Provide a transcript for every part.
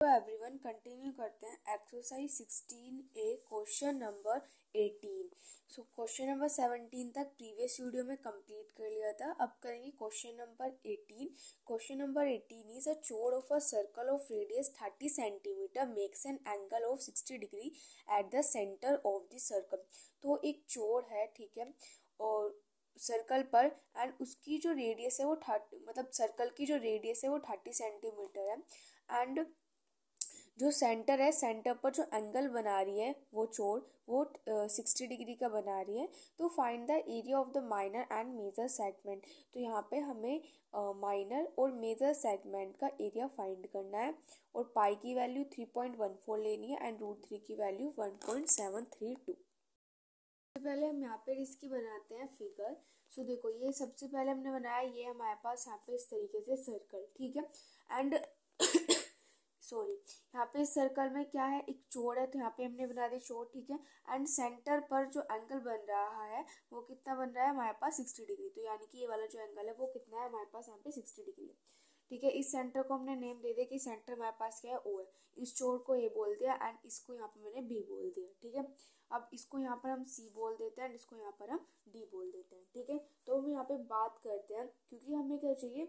तो everyone continue करते हैं exercise 16A question number 18। Question number 17 तक प्रीवियस वीडियो में कंप्लीट कर लिया था। अब करेंगे question number 18। Question number 18 is a chord of a circle of radius 30 centimeter makes an angle of 60 degree at the center of the circle। तो एक चोर है, ठीक है, और सर्कल पर एंड उसकी जो रेडियस है वो 30, मतलब सर्कल की जो रेडियस है वो 30 सेंटीमीटर है एंड जो सेंटर है, सेंटर पर जो एंगल बना रही है वो चोर वो 60 डिग्री का बना रही है। तो find the area of the minor and major segment. तो यहाँ पे हमें माइनर और मेजर सेगमेंट का एरिया फाइंड करना है और पाई की वैल्यू 3.14 लेनी है एंड √3 की वैल्यू 1.732। सबसे पहले हम यहाँ पे इसकी बनाते हैं फिगर। देखो, ये सबसे पहले हमने बनाया, ये हमारे पास यहाँ पे इस तरीके से सर्कल, ठीक है, एंड सॉरी, यहाँ पे इस सर्कल में क्या है, एक चोर है, तो यहाँ पे हमने बना दी चोर, ठीक है, एंड सेंटर पर जो एंगल बन रहा है वो कितना बन रहा है हमारे पास 60 डिग्री। तो यानी कि ये वाला जो एंगल है वो कितना है हमारे पास यहाँ पे 60 डिग्री है, ठीक है। इस सेंटर को हमने नेम दे दिया कि सेंटर हमारे पास क्या है, ओ है। इस चोर को ए बोल दिया एंड इसको यहाँ पे मैंने बी बोल दिया, ठीक है। अब इसको यहाँ पर हम सी बोल देते हैं एंड इसको यहाँ पर हम डी बोल देते हैं, ठीक है। तो हम यहाँ पे बात करते हैं, क्योंकि हमें क्या चाहिए,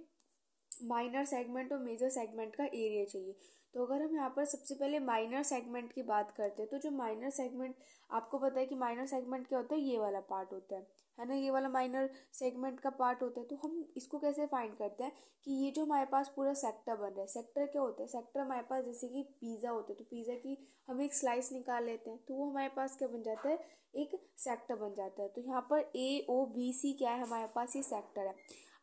माइनर सेगमेंट और मेजर सेगमेंट का एरिया चाहिए। तो अगर हम यहाँ पर सबसे पहले माइनर सेगमेंट की बात करते हैं, तो जो माइनर सेगमेंट, आपको पता है कि माइनर सेगमेंट क्या होता है, ये वाला पार्ट होता है ना, ये वाला माइनर सेगमेंट का पार्ट होता है। तो हम इसको कैसे फाइंड करते हैं कि ये जो हमारे पास पूरा सेक्टर बन रहा है, सेक्टर क्या होता है, सेक्टर हमारे पास जैसे कि पिज़्ज़ा होता है, तो पिज़्ज़ा की हम एक स्लाइस निकाल लेते हैं तो वो हमारे पास क्या बन जाता है, एक सेक्टर बन जाता है। तो यहाँ पर AOBC क्या है, हमारे पास ये सेक्टर है।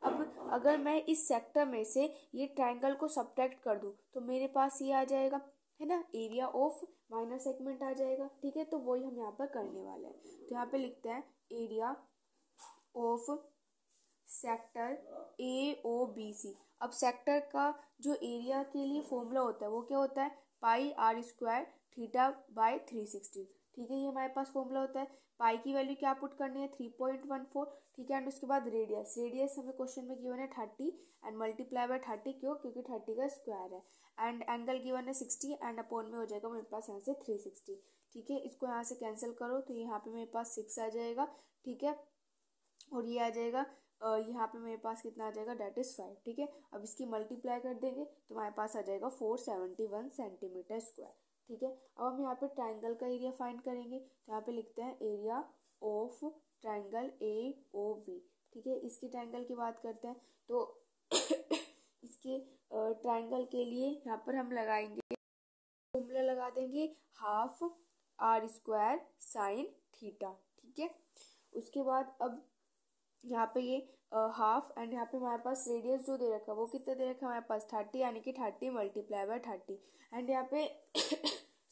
अब अगर मैं इस सेक्टर में से ये ट्रायंगल को सब्ट्रैक्ट कर दूं तो मेरे पास ये आ जाएगा, है ना, एरिया ऑफ माइनर सेगमेंट आ जाएगा, ठीक है। तो वही हम यहाँ पर करने वाले हैं। तो यहाँ पे लिखते हैं एरिया ऑफ सेक्टर AOBC। अब सेक्टर का जो एरिया के लिए फॉर्मूला होता है वो क्या होता है, पाई r² θ/360, ठीक है। ये हमारे पास फॉर्मूला होता है। पाई की वैल्यू क्या पुट करनी है, 3.14, ठीक है। एंड उसके बाद रेडियस, रेडियस हमें क्वेश्चन में गिवन है 30 एंड मल्टीप्लाई बाय 30, क्यों, क्योंकि 30 का स्क्वायर है। एंड एंगल गिवन है 60 एंड अपॉन में हो जाएगा मेरे पास यहाँ से 360, ठीक है। इसको यहाँ से कैंसिल करो तो यहाँ पे मेरे पास 6 आ जाएगा, ठीक है, और ये आ जाएगा यहाँ पे मेरे पास कितना आ जाएगा, डेट इज 5, ठीक है। अब इसकी मल्टीप्लाई कर देंगे तो हमारे पास आ जाएगा 471 सेंटीमीटर स्क्वायर, ठीक है। अब हम यहाँ पे ट्राइंगल का एरिया फाइंड करेंगे। तो यहाँ पे लिखते हैं एरिया ऑफ ट्राइंगल AOB, ठीक है। इसकी ट्राइंगल की बात करते हैं तो इसके ट्राइंगल के लिए यहाँ पर हम लगाएंगे, फॉर्मूला लगा देंगे हाफ r² sin थीटा, ठीक है। उसके बाद अब यहाँ पे ये हाफ एंड यहाँ पे हमारे पास रेडियस जो दे रखा है वो कितना दे रखा है हमारे पास 30, यानी कि 30 मल्टीप्लाई बाय 30 एंड यहाँ पे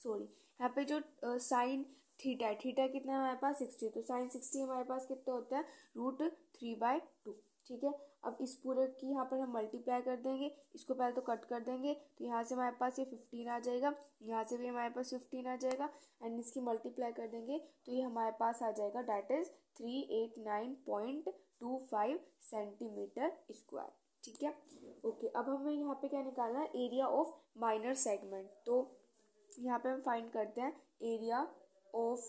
सॉरी, यहाँ पे जो साइन थीटा है, थीटा कितना है हमारे पास 60, तो साइन 60 हमारे पास कितना होता है, √3/2, ठीक है। अब इस पूरे की यहाँ पर हम मल्टीप्लाई कर देंगे, इसको पहले तो कट कर देंगे, तो यहाँ से हमारे पास ये 15 आ जाएगा, यहाँ से भी हमारे पास 15 आ जाएगा एंड इसकी मल्टीप्लाई कर देंगे तो ये हमारे पास आ जाएगा, डेट इज 389.25 सेंटीमीटर स्क्वायर, ठीक है। ओके, अब हमें यहाँ पे क्या निकालना है, एरिया ऑफ माइनर सेगमेंट। तो यहाँ पे हम फाइंड करते हैं एरिया ऑफ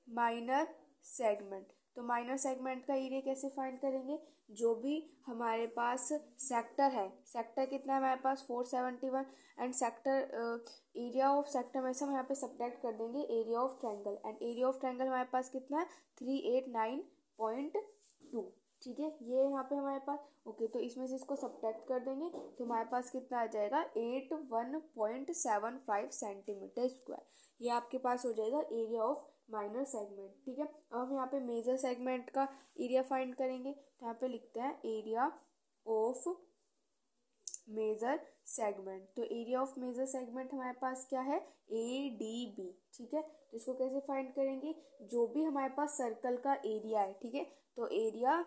माइनर सेगमेंट। तो माइनर सेगमेंट का एरिया कैसे फाइंड करेंगे, जो भी हमारे पास सेक्टर है, सेक्टर कितना है हमारे पास 471 and sector area of sector में से हम यहाँ पे सब्ट्रैक्ट कर देंगे area of triangle and area of triangle हमारे पास कितना है 389.2, ठीक है। ये यहाँ पे हमारे पास, ओके, तो इसमें से इसको सब्ट्रैक्ट कर देंगे तो हमारे पास कितना आ जाएगा 81.75 सेंटीमीटर स्क्वायर। ये आपके पास हो जाएगा एरिया ऑफ माइनर सेगमेंट, ठीक है। अब हम यहाँ पे मेजर सेगमेंट का एरिया फाइंड करेंगे। तो यहाँ पे लिखते हैं एरिया ऑफ मेजर सेगमेंट। तो एरिया ऑफ मेजर सेगमेंट हमारे पास क्या है, ADB, ठीक है। तो इसको कैसे फाइंड करेंगे, जो भी हमारे पास सर्कल का एरिया है, ठीक है, तो area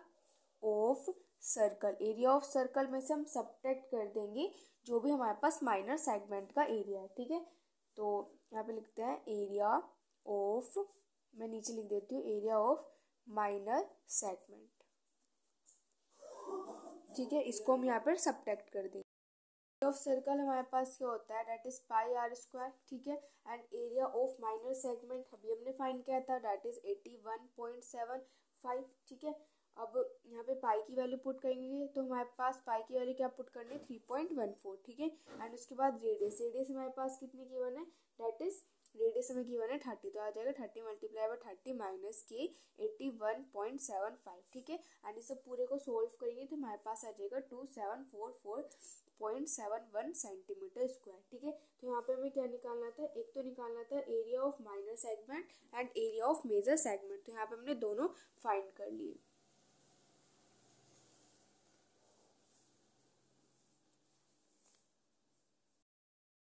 of circle, area of circle में से हम सब्ट्रैक्ट कर देंगे जो भी हमारे पास माइनर सेगमेंट का एरिया है, ठीक है। तो यहाँ पे लिखते हैं एरिया ऑफ, मैं नीचे लिख देती हूँ, एरिया ऑफ माइनर सेगमेंट, ठीक है। इसको हम यहाँ पर सब्ट्रैक्ट कर देंगे। ऑफ सर्कल हमारे पास क्या होता है, that is pi r square, ठीक है। And area of minor segment अभी हमने फाइंड किया था, दैट इज 81.75, ठीक है। अब यहाँ पे पाई की वैल्यू पुट करेंगे तो हमारे पास पाई की वैल्यू क्या पुट करनी है, 3.14, ठीक है। एंड उसके बाद रेडियस, रेडियस हमारे पास कितनी गिवन है, दैट इज रेडियस हमें गिवन है 30, तो आ जाएगा 30 मल्टीप्लाई बाय 30 माइनस के 81.75, ठीक है। एंड इसे पूरे को सोल्व करेंगे तो हमारे पास आ जाएगा 2744.71 सेंटीमीटर स्क्वायर, ठीक है। तो यहाँ पे हमें क्या निकालना था, एक तो निकालना था area of minor segment and area of major segment, तो यहाँ पे हमने दोनों फाइंड कर लिए।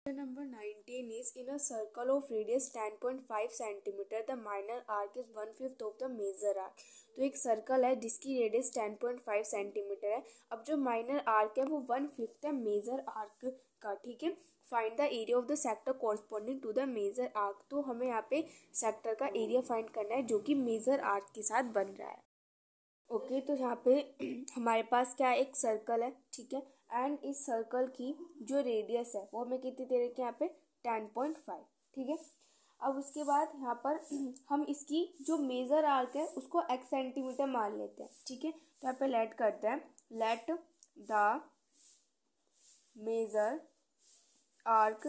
Number 19 is in a circle of radius 10.5 centimeter. The minor arc is 1/5 of the major arc. तो एक सर्कल है जिसकी रेडियस 10.5 सेंटीमीटर है। अब जो माइनर आर्क है वो 1/5 है मेजर आर्क का, ठीक है। Find the area of the sector corresponding to the major arc. तो हमें यहाँ पे सेक्टर का एरिया फाइंड करना है जो कि मेजर आर्क के साथ बन रहा है। ओके तो यहाँ पे हमारे पास क्या एक सर्कल है, ठीक है। एंड इस सर्कल की जो रेडियस है वो हमें कितनी दे रखी है यहाँ पे 10.5, ठीक है। अब उसके बाद यहाँ पर हम इसकी जो मेजर आर्क है उसको x सेंटीमीटर मान लेते हैं, ठीक है। तो यहाँ पे लेट करते हैं, let the major arc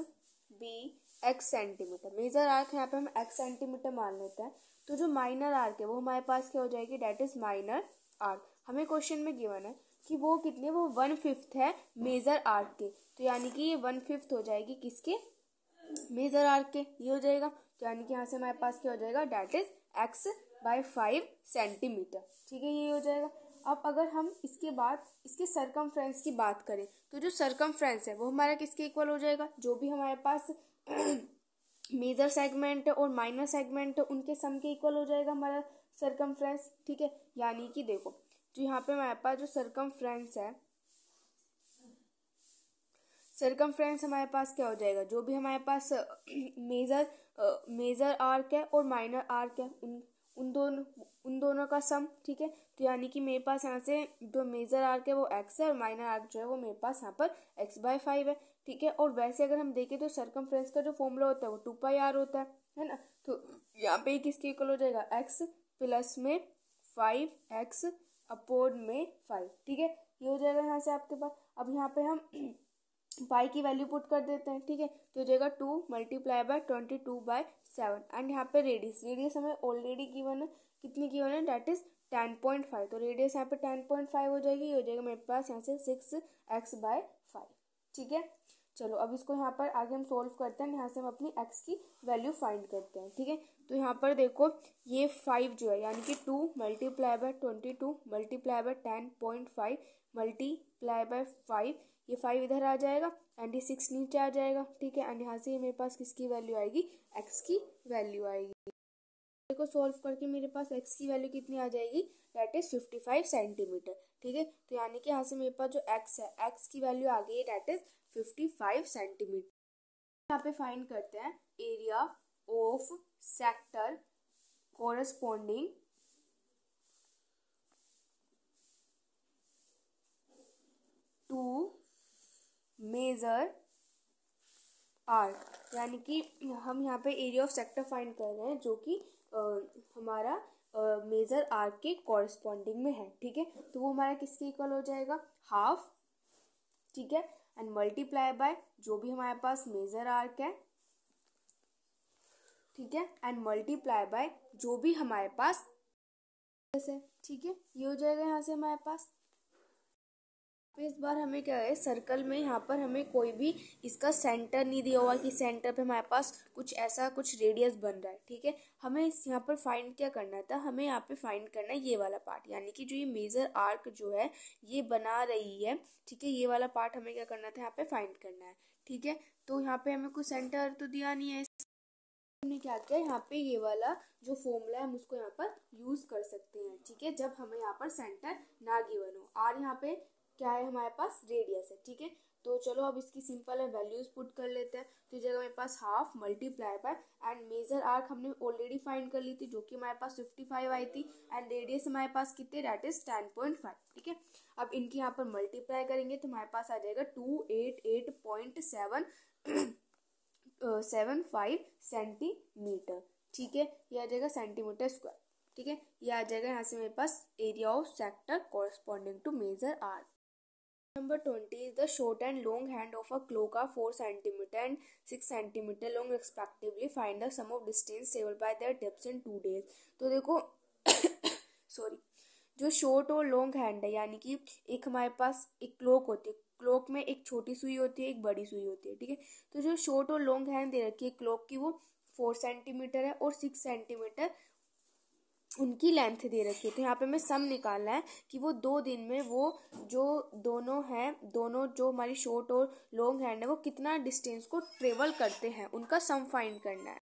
be x centimetre. Major arc यहाँ पे हम x सेंटीमीटर मान लेते हैं। तो जो माइनर आर्क है वो हमारे पास क्या हो जाएगी, डेट इज माइनर आर्क। हमें क्वेश्चन में गिवन है कि वो कितने, वो 1/5 है मेजर आर्क के, तो यानी कि ये 1/5 हो जाएगी किसके, मेजर आर्क के, ये हो जाएगा। तो यानी कि यहाँ से हमारे पास क्या हो जाएगा, डेट इज x/5 सेंटीमीटर, ठीक है, ये हो जाएगा। अब अगर हम इसके बाद इसके सरकमफ्रेंस की बात करें तो जो सरकमफ्रेंस है वो हमारा किसके इक्वल हो जाएगा, जो भी हमारे पास मेजर सेगमेंट और माइनर सेगमेंट उनके सम के इक्वल हो जाएगा हमारा सरकमफ्रेंस, ठीक है। यानी कि देखो जो यहाँ पे हमारे पास जो सरकमफ्रेंस है, सरकमफ्रेंस हमारे पास क्या हो जाएगा, जो भी हमारे पास मेजर आर्क है और माइनर आर्क है उन दोनों का सम, ठीक है। तो यानी कि मेरे पास यहाँ से जो मेजर आर्क है वो x है और माइनर आर्क जो है वो मेरे पास यहाँ पर x/5 है, ठीक है। और वैसे अगर हम देखें तो सरकमफ्रेंस का जो फॉर्मूला होता है वो 2πr होता है ना। तो यहाँ पे किसके इक्वल हो जाएगा, x प्लस में 5x अपोन में 5, ठीक है, ये हो जाएगा यहाँ से आपके पास। अब यहाँ पे हम पाई की वैल्यू पुट कर देते हैं, ठीक है। तो हो जाएगा 2 मल्टीप्लाई बाय 22/7 एंड यहाँ पे रेडियस, रेडियस हमें ऑलरेडी गिवन है, कितनी गिवन है, डेट इज 10.5, तो रेडियस यहाँ पे 10.5 हो जाएगी, ये हो जाएगा मेरे पास यहाँ से 6x/5, ठीक है। चलो अब इसको यहाँ पर आगे हम सोल्व करते हैं, यहाँ से हम अपनी x की वैल्यू फाइंड करते हैं, ठीक है। तो यहाँ पर देखो ये 5 जो है यानी कि 2 multiply by 22 multiply by 10.5 multiply by 5, ये 5 इधर आ जाएगा एंड ये 6 नीचे आ जाएगा, ठीक है। एंड यहाँ से मेरे पास किसकी वैल्यू आएगी, x की वैल्यू आएगी। देखो सोल्व करके मेरे पास x की वैल्यू कितनी आ जाएगी, दैट इज 55 सेंटीमीटर, ठीक है। तो यानी कि यहाँ से मेरे पास जो x है, x की वैल्यू आ गई है, दैट इज 55 सेंटीमीटर। यहाँ पे फाइंड करते हैं area of sector corresponding to major arc, यानी कि हम यहाँ पे एरिया ऑफ सेक्टर फाइंड कर रहे हैं जो कि हमारा मेजर आर्क के कॉरस्पॉन्डिंग में है, ठीक है। तो वो हमारा किसके इक्वल हो जाएगा, हाफ, ठीक है। एंड मल्टीप्लाई बाय जो भी हमारे पास मेजर आर्क है, ठीक है, एंड मल्टीप्लाई बाय जो भी हमारे पास है, ठीक है, ये हो जाएगा यहाँ से हमारे पास। इस बार हमें क्या है, सर्कल में यहाँ पर हमें कोई भी इसका सेंटर नहीं दिया हुआ कि सेंटर पे हमारे पास कुछ ऐसा कुछ रेडियस बन रहा है, ठीक है। हमें इस यहाँ पर फाइंड क्या करना था, हमें यहाँ पे फाइंड करना है ये वाला पार्ट, यानी कि जो ये मेजर आर्क जो है ये बना रही है, ठीक है, ये वाला पार्ट हमें क्या करना था, यहाँ पे फाइंड करना है, ठीक है। तो यहाँ पे हमें कोई सेंटर तो दिया नहीं है, हमने क्या किया, यहाँ पे ये वाला जो फॉर्मूला है हम उसको यहाँ पर यूज कर सकते हैं, ठीक है, जब हमें यहाँ पर सेंटर ना गिवन हो। और यहाँ पे क्या है हमारे पास, रेडियस है, ठीक है। तो चलो अब इसकी सिंपल है वैल्यूज पुट कर लेते हैं। तो इस जगह मेरे पास half multiply by and major arc हमने ऑलरेडी फाइंड कर ली थी जो कि हमारे पास 55 आई थी एंड रेडियस हमारे पास कितने दैट इज 10.5। ठीक है, अब इनकी यहाँ पर मल्टीप्लाई करेंगे तो हमारे पास आ जाएगा 288.75 सेंटीमीटर। ठीक है, ये आ जाएगा सेंटीमीटर स्क्वायर। ठीक है, ये आ जाएगा यहाँ से मेरे पास area of sector corresponding to major arc. Number 20 is the short and long hand of a clock are 4 centimeter and 6 centimeter long respectively. Find the sum of distance traveled by their depths in 2 days. तो देखो sorry, जो short और long hand है यानी कि एक हमारे पास एक क्लॉक होती है, क्लॉक में एक छोटी सुई होती है एक बड़ी सुई होती है। ठीक है, तो जो शॉर्ट और लॉन्ग हैंड दे रखी है क्लॉक की वो 4 सेंटीमीटर है और 6 सेंटीमीटर उनकी लेंथ दे रखी है। तो यहाँ पे हमें सम निकालना है कि वो 2 दिन में वो जो दोनों हैं, दोनों जो हमारी शॉर्ट और लॉन्ग हैंड है वो कितना डिस्टेंस को ट्रेवल करते हैं, उनका सम फाइंड करना है।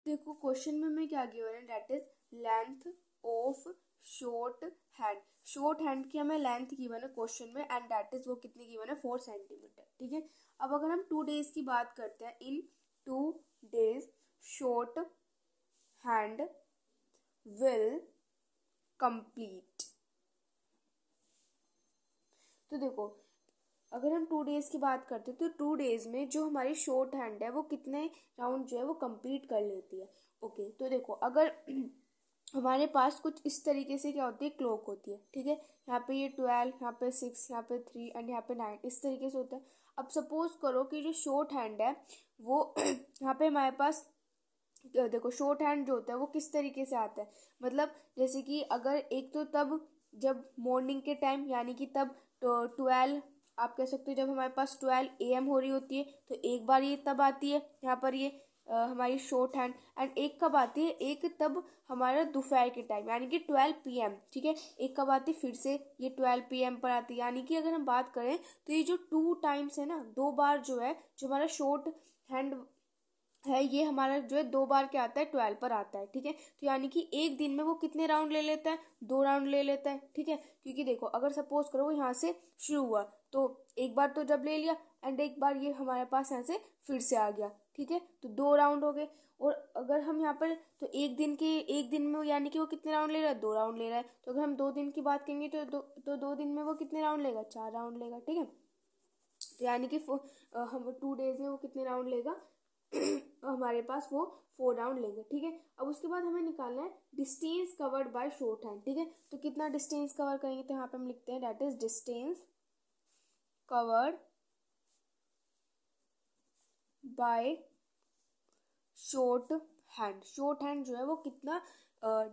देखो क्वेश्चन में हमें क्या गिवन है, that is length of short hand. Short hand की हमें लेंथ गिवन है क्वेश्चन में एंड दैट इज वो कितनी गिवन है 4 सेंटीमीटर। ठीक है, अब अगर हम 2 डेज की बात करते हैं, इन 2 days short hand will complete। तो देखो अगर हम 2 डेज की बात करते हैं तो 2 डेज में जो हमारी शॉर्ट हैंड है वो कितने राउंड जो है वो कंप्लीट कर लेती है। ओके, तो देखो अगर हमारे पास कुछ इस तरीके से क्या होती है क्लॉक होती है। ठीक है, यहाँ पे ये 12, यहाँ पे 6, यहाँ पे 3 एंड यहाँ पे 9 इस तरीके से होता है। अब सपोज करो कि जो शॉर्ट हैंड है वो यहाँ पे हमारे पास देखो शॉर्ट हैंड जो होता है वो किस तरीके से आता है, मतलब जैसे कि अगर एक तो तब जब मॉर्निंग के टाइम यानी कि तब 12 आप कह सकते हो जब हमारे पास 12 AM हो रही होती है तो एक बार ये तब आती है यहाँ पर ये हमारी शॉर्ट हैंड एंड एक कब आती है, एक तब हमारा दोपहर के टाइम यानी कि 12 PM। ठीक है, एक कब आती है फिर से ये 12 PM पर आती है। यानी कि अगर हम बात करें तो ये जो 2 टाइम्स है ना, 2 बार जो है जो हमारा शॉर्ट हैंड है ये हमारा जो है 2 बार क्या आता है 12 पर आता है। ठीक है, तो यानी कि एक दिन में वो कितने राउंड ले लेता है, 2 राउंड ले लेता है। ठीक है, क्योंकि देखो अगर सपोज करो वो यहाँ से शुरू हुआ तो एक बार तो जब ले लिया एंड एक बार ये हमारे पास यहाँ से फिर से आ गया। ठीक है, तो 2 राउंड हो गए। और अगर हम यहाँ पर तो एक दिन में यानी कि वो कितने राउंड ले रहा है, 2 राउंड ले रहा है। तो अगर हम 2 दिन की बात करेंगे तो 2 दिन में वो कितने राउंड लेगा, 4 राउंड लेगा। ठीक है, तो यानी कि हम 2 डेज में वो कितने राउंड लेगा हमारे पास वो 4 राउंड लेंगे। ठीक है, अब उसके बाद हमें निकालना है distance covered bye short hand. ठीक है, तो कितना डिस्टेंस कवर करेंगे, तो यहाँ पे हम लिखते हैं that is distance covered bye short hand. Short hand जो है वो कितना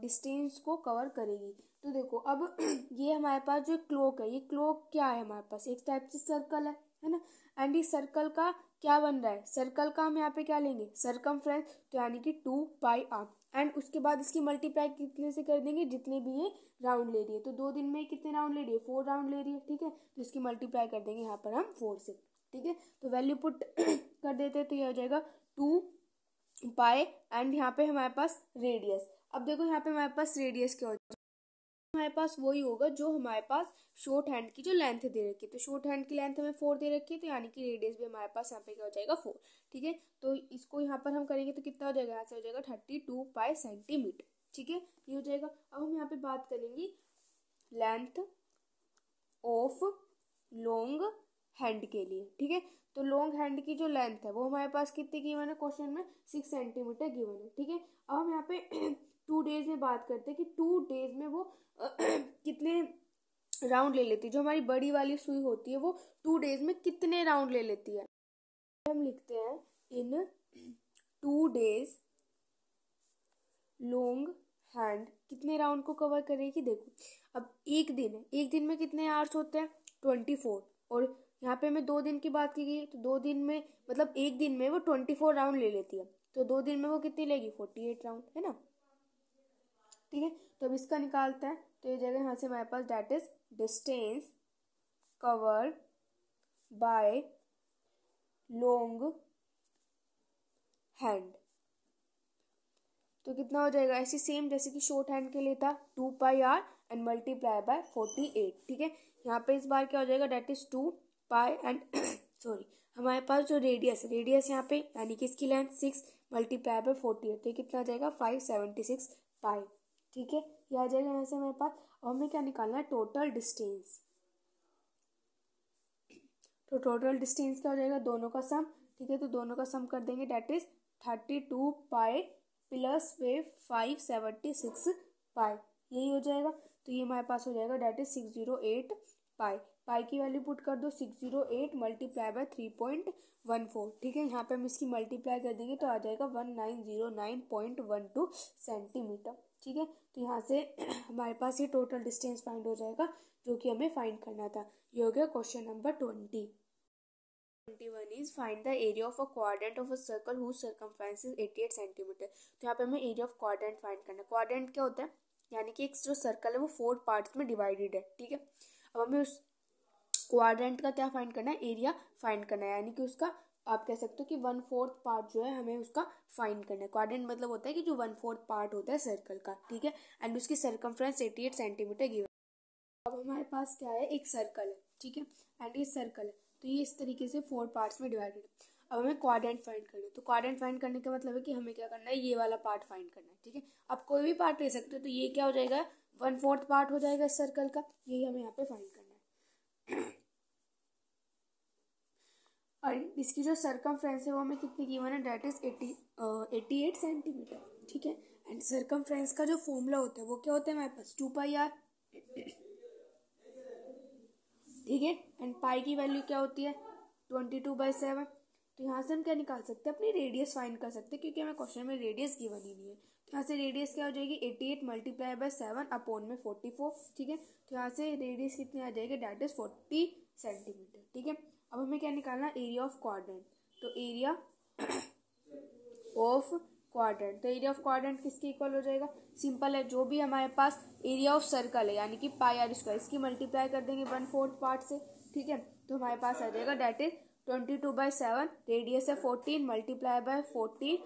डिस्टेंस को कवर करेगी। तो देखो अब ये हमारे पास जो क्लॉक है, ये क्लॉक क्या है हमारे पास एक टाइप से सर्कल है ना, एंड इस सर्कल का क्या बन रहा है, सर्कल का हम यहाँ पे क्या लेंगे सरकमफ्रेंस, तो यानी कि 2πr एंड उसके बाद इसकी मल्टीप्लाई कितने से कर देंगे, जितने भी ये राउंड ले रही है। तो 2 दिन में कितने राउंड ले रही है, 4 राउंड ले रही है। ठीक है, तो इसकी मल्टीप्लाई कर देंगे यहाँ पर हम 4 से। ठीक है, तो वैल्यू पुट कर देते हैं तो ये हो जाएगा 2π एंड यहाँ पे हमारे पास रेडियस। अब देखो यहाँ पे हमारे पास रेडियस क्या हो जाएगा, हमारे पास वही होगा जो हमारे पास शॉर्ट हैंड की जो लेंथ दे रखी है। तो शॉर्ट हैंड की लेंथ हमें 4 दे रखी है, तो यानी कि रेडियस भी हमारे पास यहाँ पे क्या हो जाएगा 4। ठीक है, तो इसको यहाँ पर हम करेंगे तो कितना हो जाएगा, यहाँ से हो जाएगा 32π सेंटीमीटर। ठीक है, ये हो जाएगा। अब हम यहाँ पे बात करेंगे लेंथ ऑफ लॉन्ग हैंड के लिए। ठीक है, तो लॉन्ग हैंड की जो लेंथ है वो हमारे पास कितनी गिवन है क्वेश्चन में, 6 सेंटीमीटर गिवन है। ठीक है, अब हम यहाँ पे 2 डेज में बात करते हैं कि 2 डेज में वो कितने राउंड ले लेती है। जो हमारी बड़ी वाली सुई होती है वो 2 डेज में कितने राउंड ले लेती है। हम लिखते हैं इन 2 डेज लॉन्ग हैंड कितने राउंड को कवर करेगी। देखो अब एक दिन है, एक दिन में कितने आवर्स होते हैं 24, और यहाँ पे मैं 2 दिन की बात की गई तो 2 दिन में मतलब एक दिन में वो 24 राउंड ले लेती है। तो 2 दिन में वो कितनी लेगी 48 राउंड, है ना। ठीक है, तो अब इसका निकालते हैं तो ये जगह यहाँ से हमारे पास that is distance covered by long hand. तो कितना हो जाएगा, ऐसे सेम जैसे कि शॉर्ट हैंड के लिए था 2πr एंड मल्टीप्लाई बाय 48। ठीक है, यहाँ पे इस बार क्या हो जाएगा दैट इज 2π एंड सॉरी, हमारे पास जो रेडियस यहाँ पे यानी कि इसकी लेंथ 6 मल्टीप्लाई बाय 48, तो ये कितना आ जाएगा 576 पाई। ठीक है, ये आ जाएगा यहाँ से हमारे पास। और हमें क्या निकालना है, टोटल डिस्टेंस। तो टोटल डिस्टेंस क्या हो जाएगा, दोनों का सम। ठीक है, तो दोनों का सम कर देंगे, डेट इज 32 पाई प्लस वे 576 पाई, यही हो जाएगा। तो ये हमारे पास हो जाएगा, डेट इज 608 पाई। पाई की वैल्यू पुट कर दो, 608 मल्टीप्लाई बाय 3.14। ठीक है, यहाँ पे हम इसकी मल्टीप्लाई कर देंगे तो आ जाएगा 1909.12 सेंटीमीटर। ठीक है, तो यहाँ से हमारे पास ये टोटल डिस्टेंस फाइंड हो जाएगा जो कि हमें फाइंड करना था। ये हो गया question number 20। 21 is find the area of a quadrant of a circle whose circumference is 88 centimetre. तो यहाँ पे हमें एरिया ऑफ क्वाड्रेंट फाइंड करना है। क्वाड्रेंट क्या होता है, यानी कि एक जो सर्कल है वो 4 पार्ट्स में डिवाइडेड है। ठीक है, अब हमें उस क्वाड्रेंट का क्या फाइंड करना है, एरिया फाइंड करना है, यानी कि उसका आप कह सकते हो कि 1/4 पार्ट जो है हमें उसका फाइंड करना है। क्वाड्रेंट मतलब होता है कि जो 1/4 पार्ट होता है सर्कल का। ठीक है, एंड उसकी सर्कमफ्रेंस 88 सेंटीमीटर गिवन। अब हमारे पास क्या है, एक सर्कल है। ठीक है, एंड ये सर्कल है, तो ये इस तरीके से 4 पार्ट्स में डिवाइडेड है। अब हमें क्वाड्रेंट फाइंड करना है। तो क्वाड्रेंट फाइंड करने का मतलब है कि हमें क्या करना है, ये वाला पार्ट फाइंड करना है। ठीक है, आप कोई भी पार्ट ले सकते हो, तो ये क्या हो जाएगा, 1/4 पार्ट हो जाएगा इस सर्कल का, यही हमें यहाँ पे फाइंड करना है। और इसकी जो सर्कमफ्रेंस है वो हमें कितनी गिवन है, डेट इज 88 सेंटीमीटर। ठीक है, एंड सर्कमफ्रेंस का जो फॉर्मूला होता है वो क्या होता है हमारे पास, 2πr। ठीक है, एंड पाई की वैल्यू क्या होती है, 22/7। तो यहाँ से हम क्या निकाल सकते हैं, अपनी रेडियस फाइंड कर सकते हैं, क्योंकि हमें क्वेश्चन में रेडियस गिवन ही नहीं है। तो यहाँ से रेडियस क्या हो जाएगी, 88 मल्टीप्लाई बाय 7 अपॉन में 44। ठीक है, तो यहाँ से रेडियस कितनी आ जाएगी, डेट इज 40 सेंटीमीटर। ठीक है, अब हमें क्या निकालना, एरिया ऑफ क्वाड्रेंट। तो एरिया ऑफ क्वाड्रेंट, तो एरिया ऑफ क्वाड्रेंट किसके इक्वल हो जाएगा, सिंपल है, जो भी हमारे पास एरिया ऑफ सर्कल है यानी कि पाई आर स्क्वायर, इसकी मल्टीप्लाई कर देंगे 1/4 पार्ट से। ठीक है, तो हमारे पास आ जाएगा, डेट इज 22/7, रेडियस है 14 मल्टीप्लाई बाय 14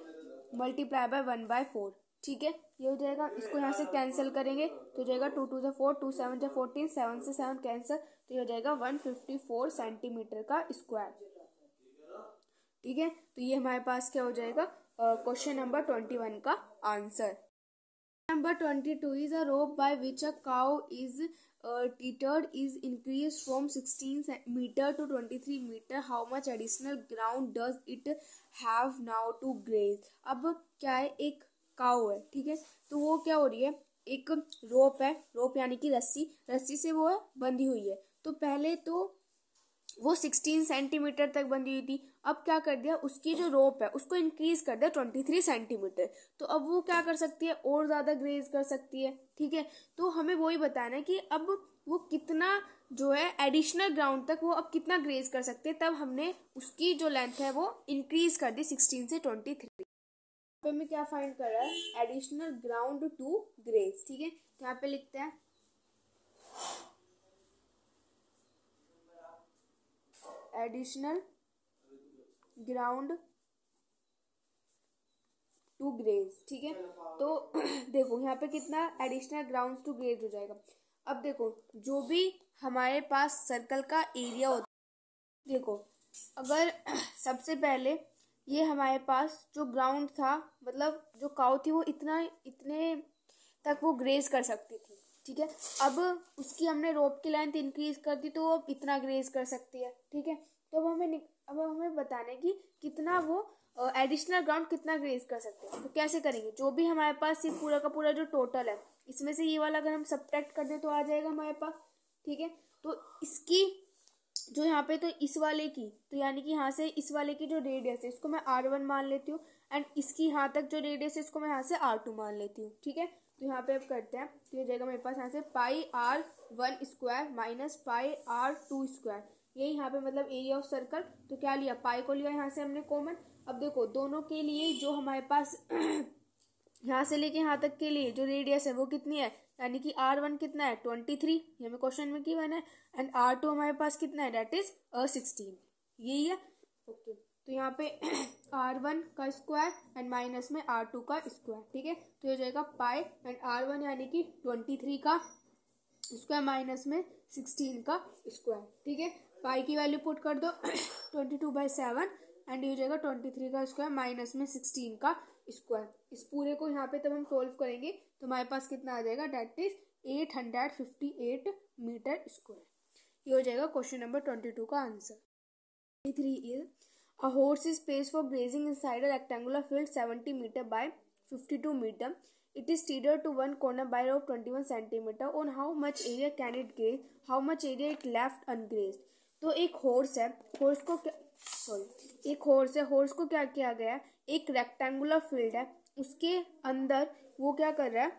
मल्टीप्लाई बाय 1/4। ठीक है, ये हो जाएगा, इसको यहाँ से कैंसिल करेंगे तो हो जाएगा 2 2 4, 2 7 14, 7 से 7 कैंसिल, तो ये हो जाएगा 154 सेंटीमीटर का स्क्वायर। ठीक है, तो ये हमारे पास क्या हो जाएगा, क्वेश्चन नंबर 21 का answer. Number 22 is a rope by which a cow is tethered is increased from 16 meter to 23 meter. How much additional ground does it have now to graze? अब क्या है, एक काऊ है। ठीक है, तो वो क्या हो रही है, एक रोप है, रोप यानी कि रस्सी से वो बंधी हुई है। तो पहले तो वो 16 सेंटीमीटर तक बंधी हुई थी, अब क्या कर दिया, उसकी जो रोप है उसको इंक्रीज कर दिया 23 सेंटीमीटर। तो अब वो क्या कर सकती है, और ज़्यादा ग्रेज कर सकती है। ठीक है, तो हमें वही बताना है कि अब वो कितना जो है एडिशनल ग्राउंड तक वो अब कितना ग्रेज कर सकते हैं। तब हमने उसकी जो लेंथ है वो इंक्रीज कर दी 16 से 23। पे हमें क्या फाइंड कर रहा है, एडिशनल ग्राउंड टू ग्रेज। ठीक है, तो यहाँ पे लिखते हैं एडिशनल ग्राउंड टू ग्रेज। ठीक है, तो देखो यहाँ पे कितना एडिशनल ग्राउंड टू ग्रेज हो जाएगा। अब देखो, जो भी हमारे पास सर्कल का एरिया होता है, देखो अगर सबसे पहले ये हमारे पास जो ग्राउंड था, मतलब जो काऊ थी वो इतने तक वो ग्रेज कर सकती थी। ठीक है, अब उसकी हमने रोप की लेंथ इंक्रीज कर दी तो वो अब इतना ग्रेज कर सकती है। ठीक है, तो अब हमें बताना है कि कितना वो एडिशनल ग्राउंड कितना ग्रेज कर सकते हैं। तो कैसे करेंगे, जो भी हमारे पास ये पूरा का पूरा जो टोटल है, इसमें से ये वाला अगर हम सब्ट्रैक्ट कर दें तो आ जाएगा हमारे पास। ठीक है, तो इसकी जो यहाँ पे, तो इस वाले की, तो यानी कि यहाँ से इस वाले की जो रेडियस है इसको मैं R1 मान लेती हूँ, एंड इसकी यहाँ तक जो रेडियस है इसको मैं यहाँ से R2 मान लेती हूँ। ठीक है, तो यहाँ पे अब करते हैं, तो ये जाएगा मेरे पास यहाँ से πr1 square minus πr2 square, ये यहाँ पे मतलब एरिया ऑफ सर्कल। तो क्या लिया, पाई को लिया यहाँ से हमने कॉमन। अब देखो दोनों के लिए जो हमारे पास यहाँ से लेके यहाँ तक के लिए जो रेडियस है वो कितनी है, यानी कि R1 कितना है 23, ये हमें क्वेश्चन में गिवन है, एंड R2 हमारे पास कितना है, डेट इज 16, यही है। ओके, तो यहाँ पे R1 का स्क्वायर एंड माइनस में R2 का स्क्वायर। ठीक है, तो ये जाएगा पाई एंड R1 यानी कि 23 का स्क्वायर माइनस में 16 का स्क्वायर। ठीक है, पाई की वैल्यू पुट कर दो, 22/7 एंड ये हो जाएगा 23 का स्क्वायर माइनस में 16 का स्क्वायर। इस पूरे को यहाँ पे तब हम सोल्व करेंगे तो हमारे पास कितना आ जाएगा, डेट इज 858 मीटर स्क्वायर। ये हो जाएगा क्वेश्चन नंबर 22 का answer. 3 is a horse is placed for grazing inside a rectangular field 70 meter by 52 meter. It is tethered to one corner by rope 21 centimeter. On how much area can it graze? How much area it left ungrazed? तो एक horse है, horse को क्या किया गया है, एक rectangular field है, उसके अंदर वो क्या कर रहा है,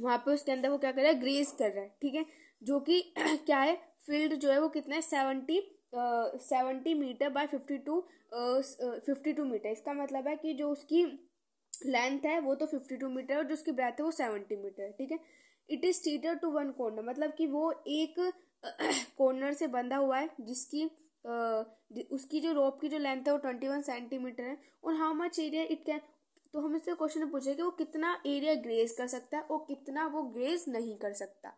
वहां पे उसके अंदर वो क्या कर रहा है, ग्रेज कर रहा है, ठीक है, जो कि क्या है, फील्ड जो है वो कितना है 70 मीटर बाय 52 मीटर। इसका मतलब है कि जो उसकी लेंथ है वो तो 52 मीटर और जो उसकी ब्रेथ है वो 70 मीटर, ठीक है। इट इज टीटर टू वन कॉर्नर, मतलब कि वो एक कॉर्नर से बंधा हुआ है जिसकी उसकी जो रोप की जो लेंथ है वो 21 सेंटीमीटर है। और how much area it can, तो हम इससे क्वेश्चन पूछे कि वो कितना एरिया ग्रेज कर सकता है और कितना वो ग्रेज नहीं कर सकता।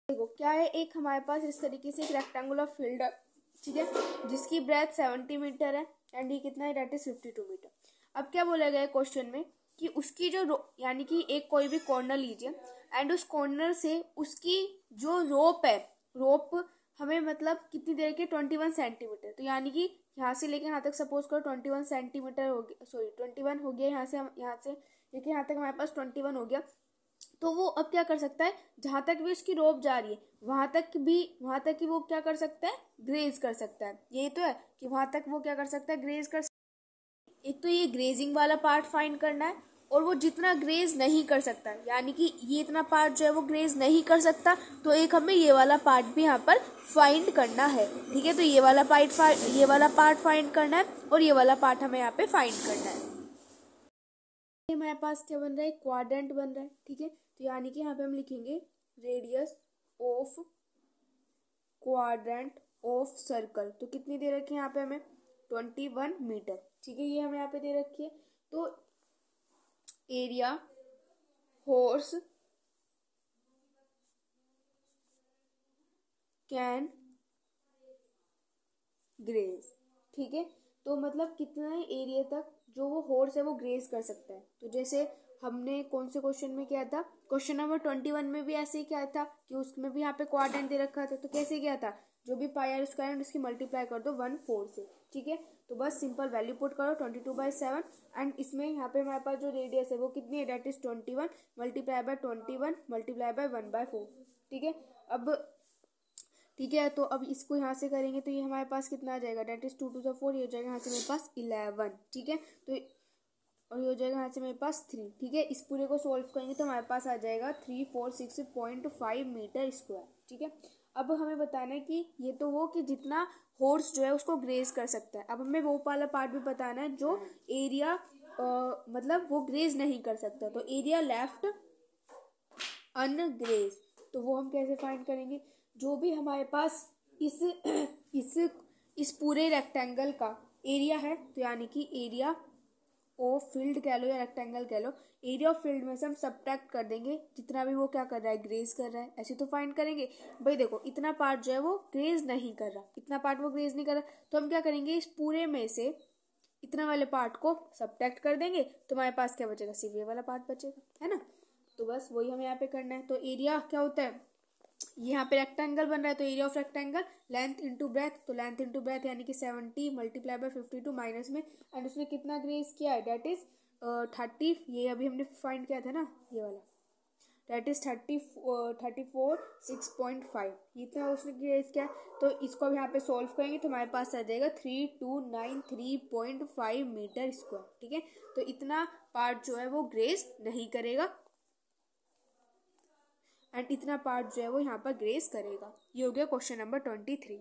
देखो क्या है, एक हमारे पास इस तरीके से एक रेक्टेंगुलर फील्ड है, ठीक है, जिसकी ब्रेथ 70 मीटर है एंड ये कितना है, डेट इज 52 मीटर। अब क्या बोला गया है क्वेश्चन में कि उसकी जो यानी कि एक कोई भी कॉर्नर लीजिए एंड उस कॉर्नर से उसकी जो रोप है, रोप हमें मतलब कितनी देर के 21 सेंटीमीटर, तो यानी कि यहाँ से लेके यहाँ तक सपोज करो 21 सेंटीमीटर हो गया, सॉरी 21 हो गया, यहाँ से लेके यहाँ तक हमारे पास 21 हो गया। तो वो अब क्या कर सकता है, जहां तक भी उसकी रोप जा रही है वहां तक की वो क्या कर सकता है, ग्रेज कर सकता है। यही तो है कि वहां तक वो क्या कर सकता है, ग्रेज कर सकता है। एक तो ये ग्रेजिंग वाला पार्ट फाइंड करना है और वो जितना ग्रेज नहीं कर सकता, यानी कि ये इतना पार्ट जो है वो ग्रेज नहीं कर सकता, तो एक हमें ये वाला पार्ट भी यहाँ पर फाइंड करना है, ठीक है। तो ये वाला पार्ट फाइंड करना है और ये वाला पार्ट हमें यहाँ पे फाइंड करना है। हमारे पास क्या बन रहा है, क्वाड्रेंट बन रहा है, ठीक है। तो यानी कि यहाँ पे हम लिखेंगे radius of quadrant of circle, तो कितनी दे रखी है यहाँ पे हमें, 21 मीटर, ठीक है, ये हमें यहाँ पे दे रखी है। तो एरिया हॉर्स कैन ग्रेज, ठीक है, तो मतलब कितने एरिया तक जो वो हॉर्स है वो ग्रेज कर सकता है। तो जैसे हमने कौन से क्वेश्चन में किया था, क्वेश्चन नंबर 21 में भी ऐसे ही किया था कि उसमें भी यहाँ पे क्वाड्रेंट दे रखा था, तो कैसे किया था, जो भी पाई आर स्क्वायर उसकी मल्टीप्लाई कर दो 1/4 से, ठीक है। तो बस सिंपल वैल्यू पुट करो 22/7 एंड इसमें यहाँ पे हमारे पास जो रेडियस है वो कितनी है, that is 21 multiply by 21 multiply by 1/4, ठीक है। अब ठीक है, तो अब इसको यहाँ से करेंगे तो ये हमारे पास कितना आ जाएगा, डेट इज 2 to the 4, ये हो जाएगा यहाँ से मेरे पास 11, ठीक है। तो और ये हो जाएगा यहाँ से मेरे पास 3, ठीक है। इस पूरे को सोल्व करेंगे तो हमारे पास आ जाएगा 346.5 मीटर स्क्वायर, ठीक है। अब हमें बताना है कि ये तो वो कि जितना हॉर्स जो है उसको ग्रेज कर सकता है। अब हमें वो वाला पार्ट भी बताना है जो एरिया मतलब वो ग्रेज नहीं कर सकता, तो एरिया लेफ्ट अनग्रेज, तो वो हम कैसे फाइंड करेंगे, जो भी हमारे पास इस पूरे रेक्टेंगल का एरिया है, तो यानी कि एरिया ऑफ फील्ड कह लो या रेक्टेंगल कह लो, एरिया ऑफ फील्ड में से हम सब्ट्रैक्ट कर देंगे जितना भी वो क्या कर रहा है, ग्रेज कर रहा है, ऐसे तो फाइंड करेंगे। भाई देखो इतना पार्ट जो है वो ग्रेज नहीं कर रहा, तो हम क्या करेंगे, इस पूरे में से इतना वाले पार्ट को सब्ट्रैक्ट कर देंगे, तो हमारे पास क्या बचेगा, सिर्फ ये वाला पार्ट बचेगा, है ना। तो बस वही हमें यहाँ पे करना है। तो एरिया क्या होता है, यहाँ पे रेक्टेंगल बन रहा है तो area of rectangle length into breadth, तो लेंथ इंटू ब्रेथ यानी कि 70 मल्टीप्लाई बाय 52 माइनस में एंड उसने कितना ग्रेज किया है, डेट इज 30, ये अभी हमने फाइंड किया था ना ये वाला, डेट इज 34.6.5, इतना उसने ग्रेज किया। तो इसको अब यहाँ पे सोल्व करेंगे तो हमारे पास आ जाएगा 3293.5 मीटर स्क्वायर, ठीक है। तो इतना पार्ट जो है वो ग्रेज नहीं करेगा एंड इतना पार्ट जो है वो यहाँ पर ग्रेज करेगा। ये हो गया क्वेश्चन नंबर 23।